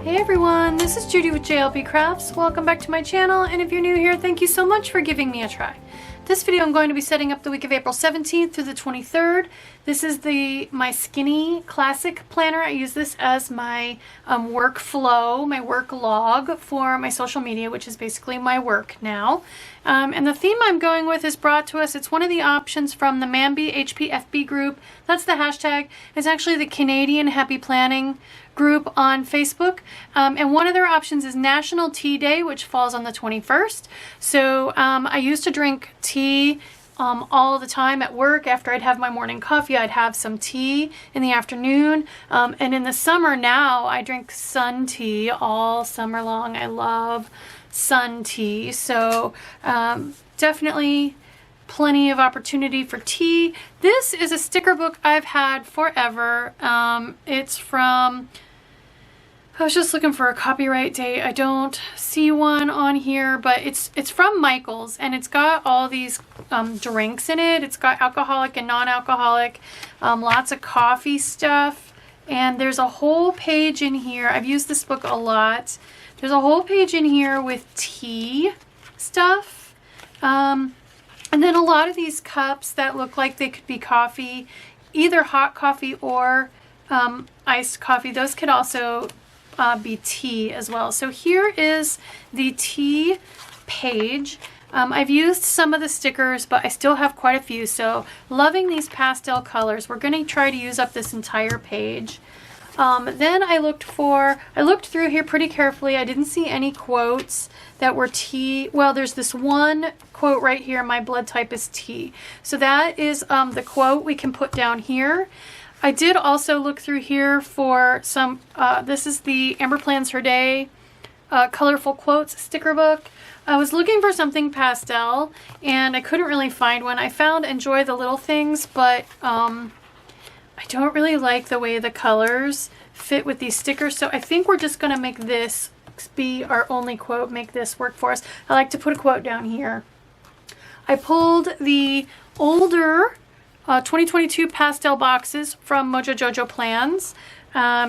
Hey everyone, this is Judi with JLBCrafts. Welcome back to my channel, and if you're new here, thank you so much for giving me a try. This video I'm going to be setting up the week of April 17th through the 23rd. This is my Skinny Classic Planner. I use this as my workflow, my work log for my social media, which is basically my work now. And the theme I'm going with is brought to us. It's one of the options from the Mambi HPFB group. That's the hashtag. It's actually the Canadian Happy Planning group on Facebook. And one of their options is National Tea Day, which falls on the 21st. So I used to drink tea all the time at work. After I'd have my morning coffee, I'd have some tea in the afternoon. And in the summer now, I drink sun tea all summer long. I love sun tea. So definitely plenty of opportunity for tea. This is a sticker book I've had forever. It's from, I was just looking for a copyright date. I don't see one on here, but it's from Michael's, and it's got all these drinks in it. It's got alcoholic and non-alcoholic, lots of coffee stuff, and there's a whole page in here. I've used this book a lot. There's a whole page in here with tea stuff, and then a lot of these cups that look like they could be coffee, either hot coffee or iced coffee. Those could also be tea as well. So here is the tea page. I've used some of the stickers, but I still have quite a few. So loving these pastel colors. We're going to try to use up this entire page. Then I looked through here pretty carefully. I didn't see any quotes that were tea. Well, there's this one quote right here, my blood type is T. So that is the quote we can put down here. I did also look through here for some, this is the Amber Plans Her Day Colorful Quotes sticker book. I was looking for something pastel and I couldn't really find one. I found Enjoy the Little Things, but I don't really like the way the colors fit with these stickers. So I think we're just going to make this be our only quote, make this work for us. I like to put a quote down here. I pulled the older 2022 pastel boxes from Mojo Jojo Plans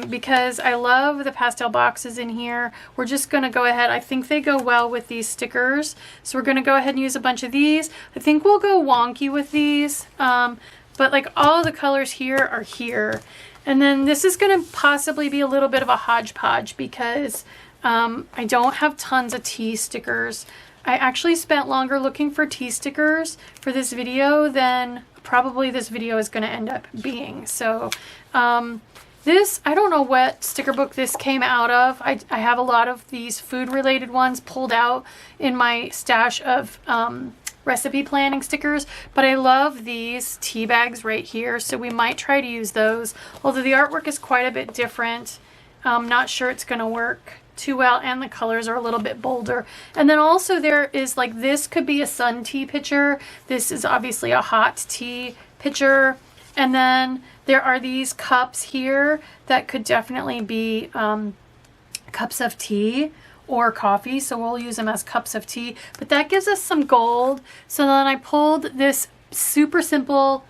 because I love the pastel boxes in here. We're just going to go ahead. I think they go well with these stickers. So we're going to go ahead and use a bunch of these. I think we'll go wonky with these. But like all the colors here are here. And then this is going to possibly be a little bit of a hodgepodge because I don't have tons of tea stickers. I actually spent longer looking for tea stickers for this video than probably this video is going to end up being. So this, I don't know what sticker book this came out of. I have a lot of these food related ones pulled out in my stash of recipe planning stickers, but I love these tea bags right here, so we might try to use those. Although the artwork is quite a bit different, I'm not sure it's going to work too well, and the colors are a little bit bolder. And then also there is like, this could be a sun tea pitcher. This is obviously a hot tea pitcher. And then there are these cups here that could definitely be cups of tea or coffee, so we'll use them as cups of tea. But that gives us some gold. So then I pulled this super simple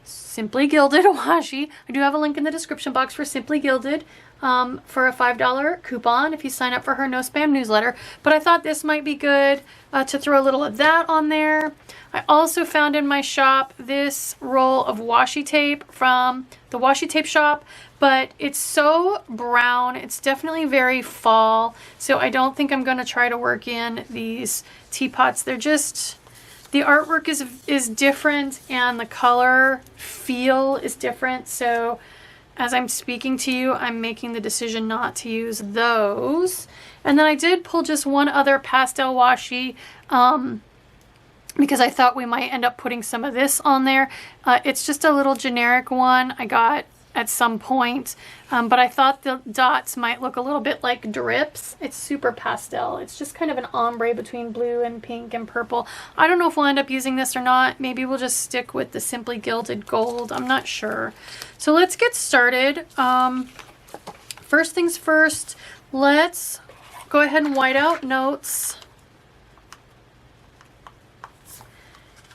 Simply Gilded washi. I do have a link in the description box for Simply Gilded for a $5 coupon if you sign up for her no spam newsletter. But I thought this might be good to throw a little of that on there. I also found in my shop this roll of washi tape from the washi tape shop, but it's so brown. It's definitely very fall, so I don't think I'm going to try to work in these teapots. They're just, the artwork is different and the color feel is different. So as I'm speaking to you, I'm making the decision not to use those. And then I did pull just one other pastel washi because I thought we might end up putting some of this on there. It's just a little generic one I got at some point, but I thought the dots might look a little bit like drips. It's super pastel. It's just kind of an ombre between blue and pink and purple. I don't know if we'll end up using this or not. Maybe we'll just stick with the Simply Gilded Gold. I'm not sure. So let's get started. First things first, let's go ahead and white out notes.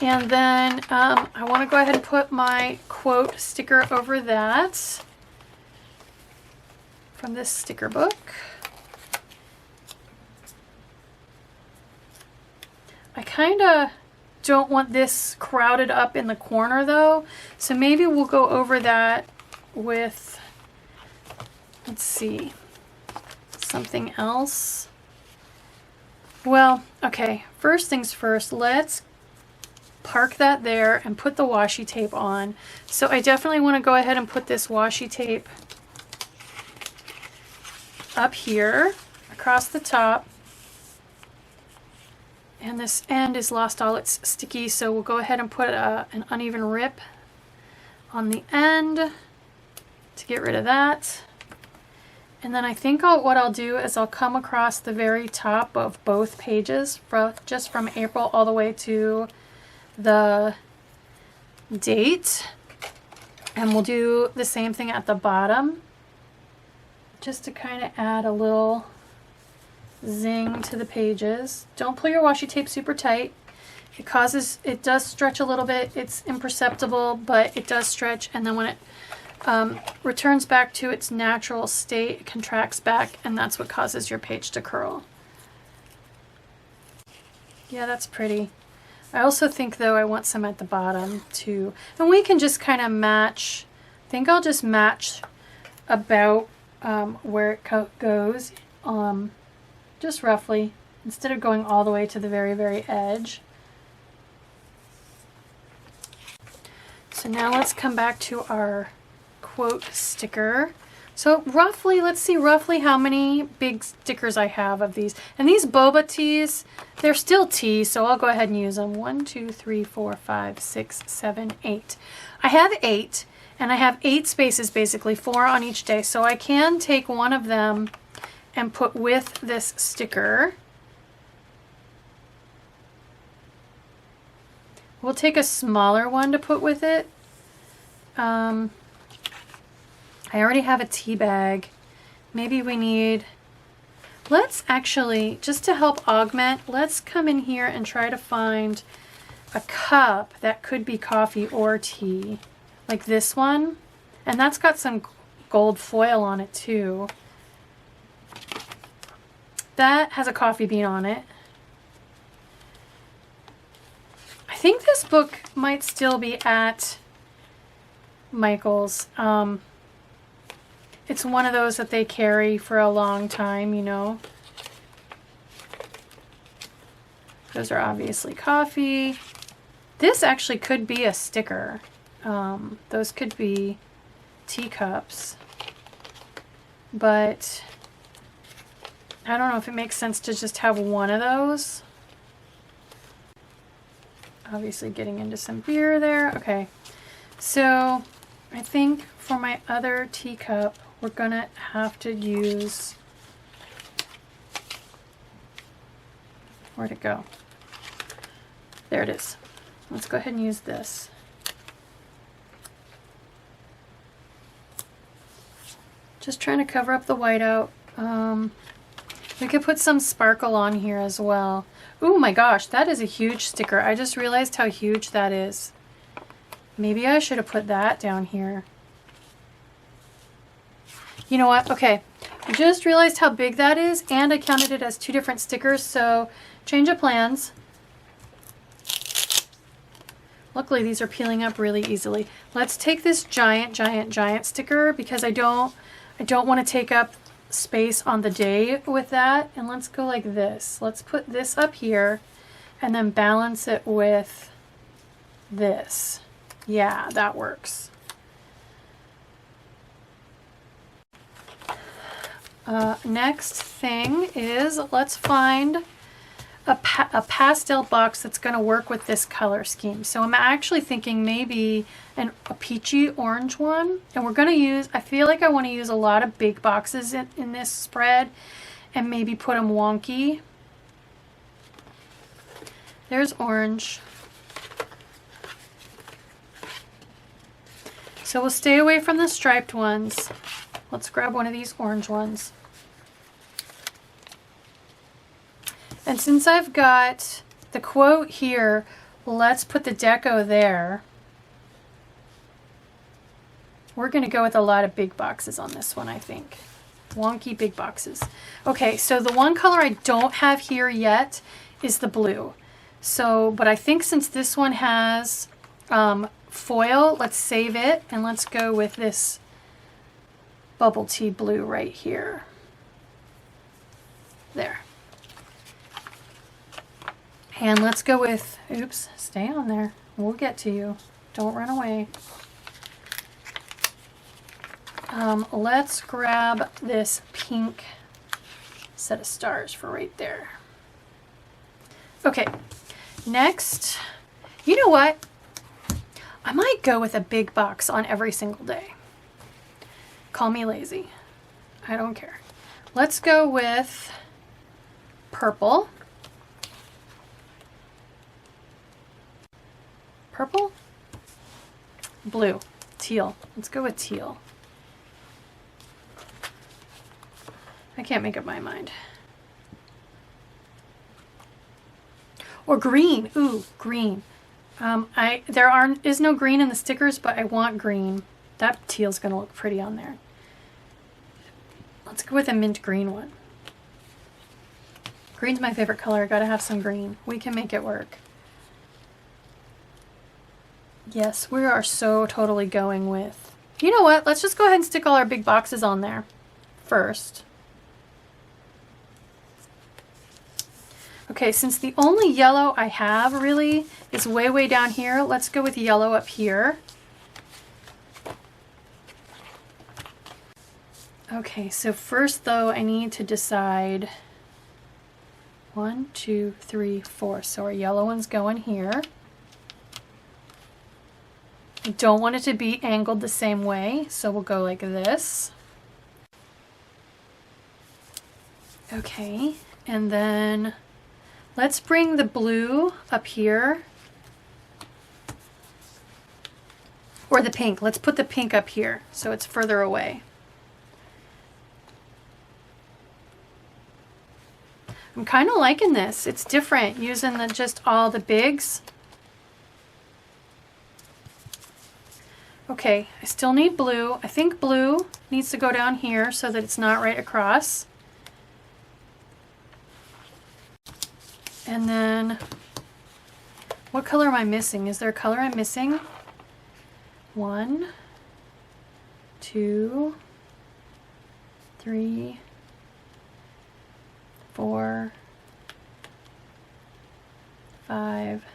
And then I want to go ahead and put my quote sticker over that from this sticker book. I kind of don't want this crowded up in the corner though. So maybe we'll go over that with, let's see, something else. Well, okay, first things first, let's park that there and put the washi tape on. So I definitely want to go ahead and put this washi tape up here across the top. And this end is lost all its sticky, so we'll go ahead and put an uneven rip on the end to get rid of that. And then I think what I'll do is I'll come across the very top of both pages, just from April all the way to the date. And we'll do the same thing at the bottom, just to kind of add a little zing to the pages. Don't pull your washi tape super tight. It does stretch a little bit. It's imperceptible, but it does stretch, and then when it returns back to its natural state, it contracts back, and that's what causes your page to curl. Yeah, that's pretty. I also think though I want some at the bottom too, and we can just kind of match. I think I'll just match about where it goes, just roughly, instead of going all the way to the very, very edge. So now let's come back to our quote sticker. So roughly, let's see roughly how many big stickers I have of these. And these boba tees, they're still tees, so I'll go ahead and use them. 1, 2, 3, 4, 5, 6, 7, 8. I have 8, and I have 8 spaces basically, 4 on each day. So I can take one of them and put with this sticker. We'll take a smaller one to put with it. I already have a tea bag. Maybe we need, let's actually, just to help augment, let's come in here and try to find a cup that could be coffee or tea, like this one. And that's got some gold foil on it too. That has a coffee bean on it. I think this book might still be at Michael's. It's one of those that they carry for a long time, you know. Those are obviously coffee. This actually could be a sticker. Those could be teacups. But I don't know if it makes sense to just have one of those. Obviously getting into some beer there. Okay, so I think for my other teacup, we're gonna have to use, where'd it go? There it is. Let's go ahead and use this. Just trying to cover up the whiteout. We could put some sparkle on here as well. Oh my gosh, that is a huge sticker. I just realized how huge that is. Maybe I should have put that down here. You know what? Okay, I just realized how big that is, and I counted it as 2 different stickers, so change of plans. Luckily, these are peeling up really easily. Let's take this giant, giant, giant sticker because I don't want to take up space on the day with that, and let's go like this. Let's put this up here and then balance it with this. Yeah, that works. Next thing is, let's find a pastel box that's going to work with this color scheme. So I'm actually thinking maybe a peachy orange one, and we're going to use, I feel like I want to use a lot of big boxes in this spread and maybe put them wonky. There's orange. So we'll stay away from the striped ones. Let's grab one of these orange ones. And since I've got the quote here, let's put the deco there. We're going to go with a lot of big boxes on this one, I think. Wonky big boxes. Okay, so the one color I don't have here yet is the blue. So, but I think since this one has foil, let's save it and let's go with this bubble tea blue right here. There. And let's go with, oops, stay on there. We'll get to you. Don't run away. Let's grab this pink set of stars for right there. Okay, next, you know what? I might go with a big box on every single day. Call me lazy. I don't care. Let's go with purple. Purple? Blue. Teal. Let's go with teal. I can't make up my mind. Or green. Ooh, green. There is no green in the stickers, but I want green. That teal's gonna look pretty on there. Let's go with a mint green one. Green's my favorite color. Gotta have some green. We can make it work. Yes, we are so totally going with... You know what? Let's just go ahead and stick all our big boxes on there first. Okay, since the only yellow I have really is way, way down here, let's go with yellow up here. Okay, so first though, I need to decide 1, 2, 3, 4. So our yellow one's going here. I don't want it to be angled the same way, so we'll go like this. Okay, and then let's bring the blue up here. Or the pink. Let's put the pink up here so it's further away. I'm kind of liking this. It's different using just all the bigs. Okay, I still need blue. I think blue needs to go down here so that it's not right across. And then, what color am I missing? Is there a color I'm missing? 1, 2, 3, 4, 5,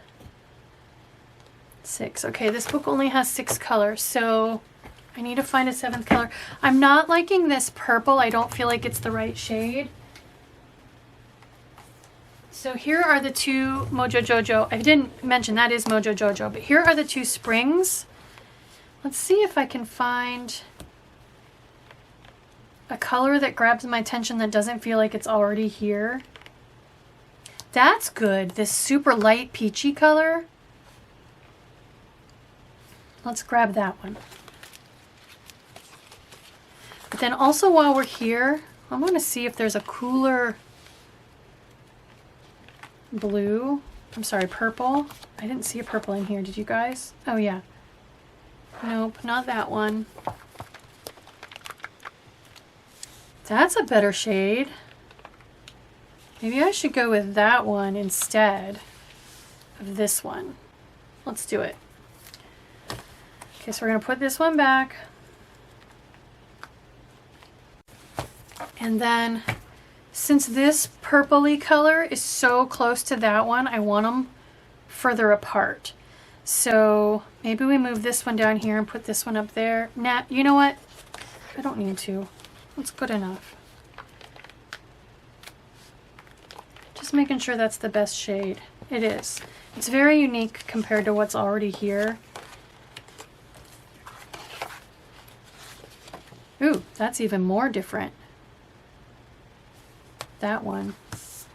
6. Okay, this book only has 6 colors, so I need to find a 7th color. I'm not liking this purple. I don't feel like it's the right shade. So here are the 2 Mojo Jojo. I didn't mention that is Mojo Jojo, but here are the 2 springs. Let's see if I can find a color that grabs my attention that doesn't feel like it's already here. That's good. This super light peachy color. Let's grab that one. But then also while we're here, I want to see if there's a cooler blue. I'm sorry, purple. I didn't see a purple in here. Did you guys? Oh yeah. Nope, not that one. That's a better shade. Maybe I should go with that one instead of this one. Let's do it. Okay, so we're going to put this one back. And then, since this purpley color is so close to that one, I want them further apart. So maybe we move this one down here and put this one up there. Nah, you know what? I don't need to. That's good enough. Just making sure that's the best shade. It is. It's very unique compared to what's already here. Ooh, that's even more different. That one.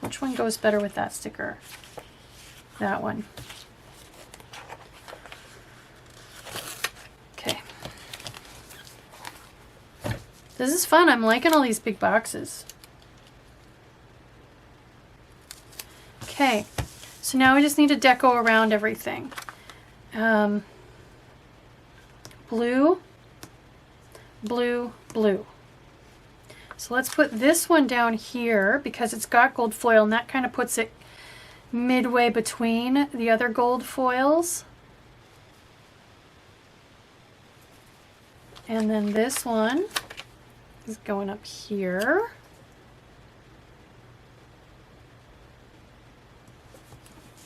Which one goes better with that sticker? That one. Okay. This is fun. I'm liking all these big boxes. Okay. So now we just need to deco around everything. Blue, blue, blue. So let's put this one down here because it's got gold foil and that kind of puts it midway between the other gold foils. And then this one is going up here.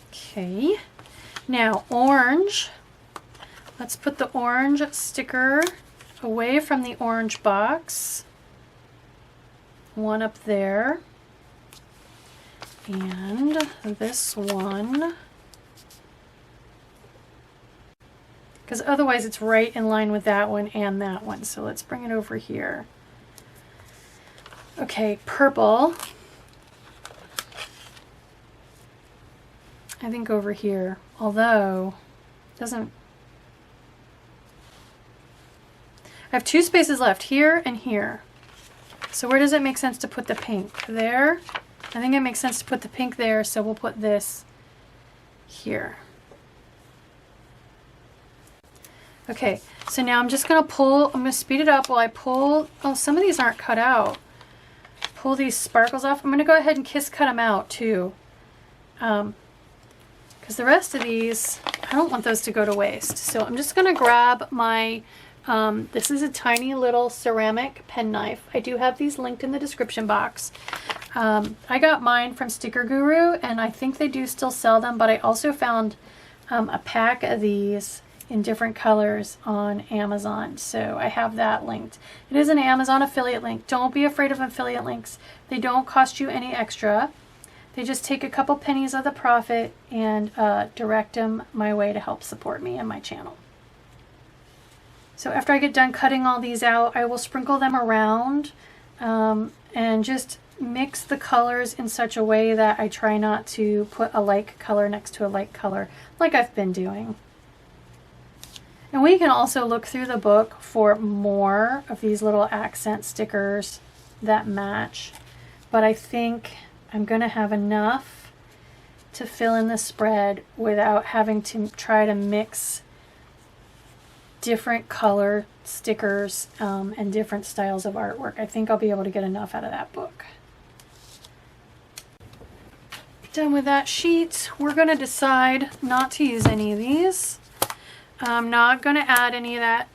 Okay, now orange. Let's put the orange sticker away from the orange box. One up there. And this one. Because otherwise it's right in line with that one and that one. So let's bring it over here. Okay, purple. I think over here, although it doesn't. I have 2 spaces left, here and here. So where does it make sense to put the pink? There. I think it makes sense to put the pink there, so we'll put this here. Okay, so now I'm just going to pull, I'm going to speed it up while I pull, oh, some of these aren't cut out. Pull these sparkles off. I'm going to go ahead and cut them out too. Because the rest of these, I don't want those to go to waste. So I'm just going to grab my, this is a tiny little ceramic pen knife. I do have these linked in the description box. I got mine from Sticker Guru, and I think they do still sell them, but I also found a pack of these in different colors on Amazon, so I have that linked. It is an Amazon affiliate link. Don't be afraid of affiliate links. They don't cost you any extra. They just take a couple pennies of the profit and direct them my way to help support me and my channel. So after I get done cutting all these out, I will sprinkle them around and just mix the colors in such a way that I try not to put a like color next to a like color like I've been doing. And we can also look through the book for more of these little accent stickers that match. But I think I'm going to have enough to fill in the spread without having to try to mix different color stickers and different styles of artwork. I think I'll be able to get enough out of that book. Done with that sheet, we're going to decide not to use any of these. I'm not going to add any of that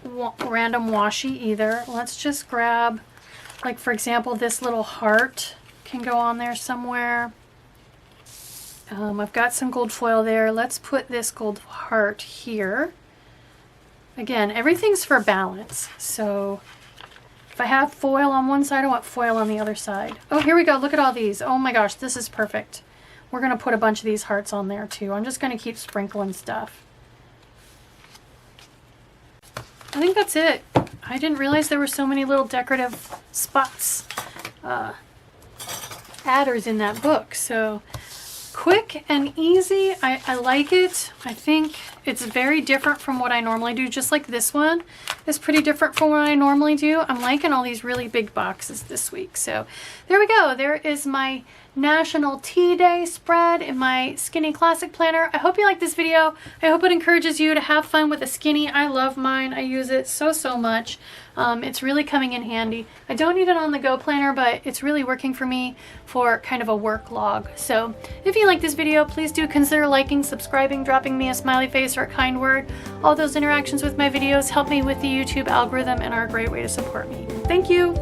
random washi either. Let's just grab, like for example, this little heart can go on there somewhere. I've got some gold foil there. Let's put this gold heart here. Again, everything's for balance. So if I have foil on one side, I want foil on the other side. Oh, here we go. Look at all these. Oh my gosh, this is perfect. We're going to put a bunch of these hearts on there too. I'm just going to keep sprinkling stuff. I think that's it. I didn't realize there were so many little decorative spots, adders in that book. So quick and easy. I like it. I think it's very different from what I normally do. Just like this one is pretty different from what I normally do. I'm liking all these really big boxes this week. So there we go. There is my National Tea Day spread in my Skinny Classic Planner. I hope you like this video. I hope it encourages you to have fun with a Skinny. I love mine. I use it so much. It's really coming in handy. I don't need it on the go planner, but it's really working for me for kind of a work log. So if you like this video, please do consider liking, subscribing, dropping me a smiley face or a kind word. All those interactions with my videos help me with the YouTube algorithm and are a great way to support me. Thank you.